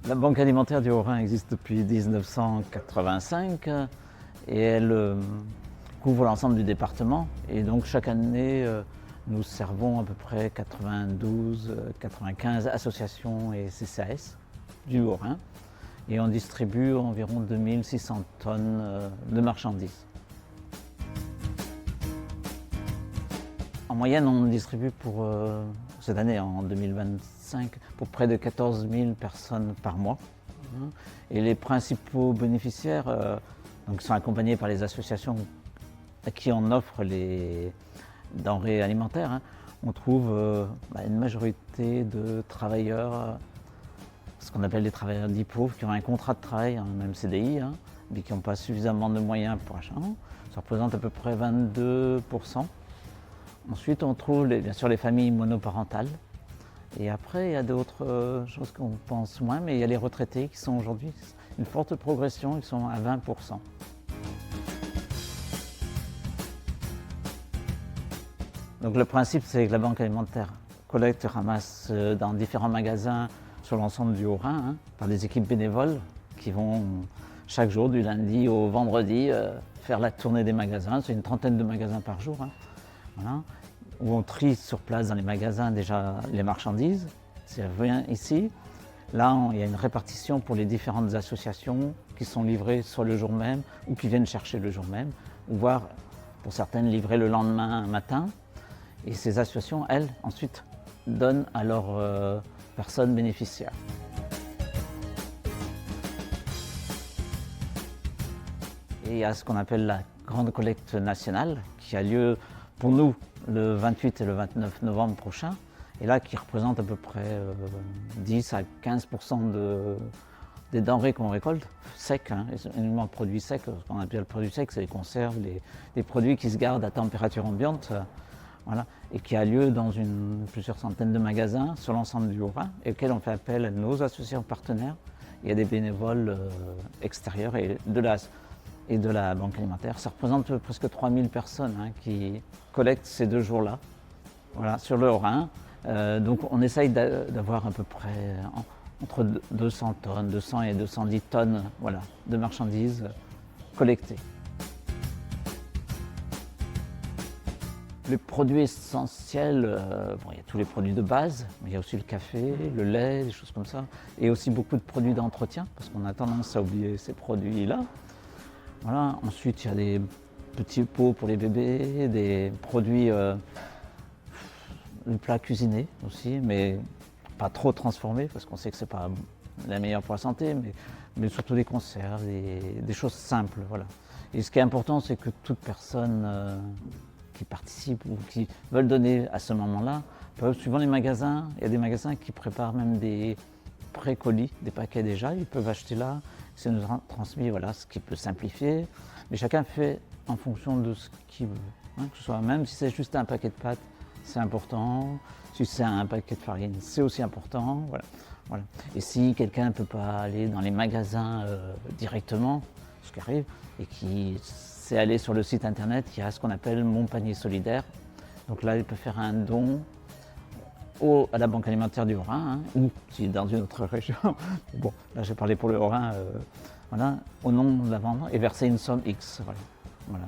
La Banque alimentaire du Haut-Rhin existe depuis 1985 et elle couvre l'ensemble du département. Et donc chaque année, nous servons à peu près 92-95 associations et CCAS du Haut-Rhin. Et on distribue environ 2600 tonnes de marchandises. En moyenne, on distribue pour cette année, en 2025, pour près de 14 000 personnes par mois. Et les principaux bénéficiaires donc, sont accompagnés par les associations à qui on offre les denrées alimentaires. On trouve une majorité de travailleurs, ce qu'on appelle les travailleurs dits pauvres, qui ont un contrat de travail, même CDI, mais qui n'ont pas suffisamment de moyens pour acheter. Ça représente à peu près 22%. Ensuite, on trouve bien sûr les familles monoparentales. Et après, il y a d'autres choses qu'on pense moins, mais il y a les retraités qui sont aujourd'hui une forte progression, ils sont à 20%. Donc le principe, c'est que la Banque alimentaire collecte et ramasse dans différents magasins sur l'ensemble du Haut-Rhin, par des équipes bénévoles qui vont chaque jour, du lundi au vendredi, faire la tournée des magasins. C'est une trentaine de magasins par jour. Voilà, où on trie sur place dans les magasins déjà les marchandises. Si elle vient ici, là il y a une répartition pour les différentes associations qui sont livrées soit le jour même ou qui viennent chercher le jour même, ou voire pour certaines livrées le lendemain matin. Et ces associations, elles, ensuite donnent à leurs personnes bénéficiaires. Et il y a ce qu'on appelle la grande collecte nationale qui a lieu pour nous le 28 et le 29 novembre prochain, et là qui représente à peu près 10 à 15% des denrées qu'on récolte, secs, énormément produits secs. Ce qu'on appelle le produit sec, c'est les conserves, les produits qui se gardent à température ambiante, voilà, et qui a lieu dans plusieurs centaines de magasins sur l'ensemble du Haut-Rhin, et auquel on fait appel à nos associations partenaires. Il y a des bénévoles extérieurs et de la Banque alimentaire. Ça représente presque 3000 personnes qui collectent ces 2 jours-là, voilà, sur le Haut-Rhin. Donc on essaye d'avoir à peu près entre 200 tonnes, 200 et 210 tonnes, voilà, de marchandises collectées. Les produits essentiels, il y a tous les produits de base, mais il y a aussi le café, le lait, des choses comme ça, et aussi beaucoup de produits d'entretien, parce qu'on a tendance à oublier ces produits-là. Voilà. Ensuite, il y a des petits pots pour les bébés, des produits de plats cuisinés aussi, mais pas trop transformés, parce qu'on sait que ce n'est pas la meilleure pour la santé, mais surtout des conserves, des choses simples. Voilà. Et ce qui est important, c'est que toute personne qui participent ou qui veulent donner à ce moment-là peuvent, suivant les magasins, il y a des magasins qui préparent même des pré-colis, des paquets déjà, ils peuvent acheter là. C'est nous transmis, voilà, ce qui peut simplifier, mais chacun fait en fonction de ce qu'il veut. Que ce soit, même si c'est juste un paquet de pâtes, c'est important. Si c'est un paquet de farine, c'est aussi important. Voilà. Et si quelqu'un ne peut pas aller dans les magasins directement, ce qui arrive, et qui sait aller sur le site internet, il y a ce qu'on appelle Mon Panier Solidaire. Donc là, il peut faire un don à la Banque alimentaire du Haut-Rhin, ou si dans une autre région, bon, là j'ai parlé pour le Haut-Rhin, voilà, au nom de la vente, et verser une somme X. Voilà.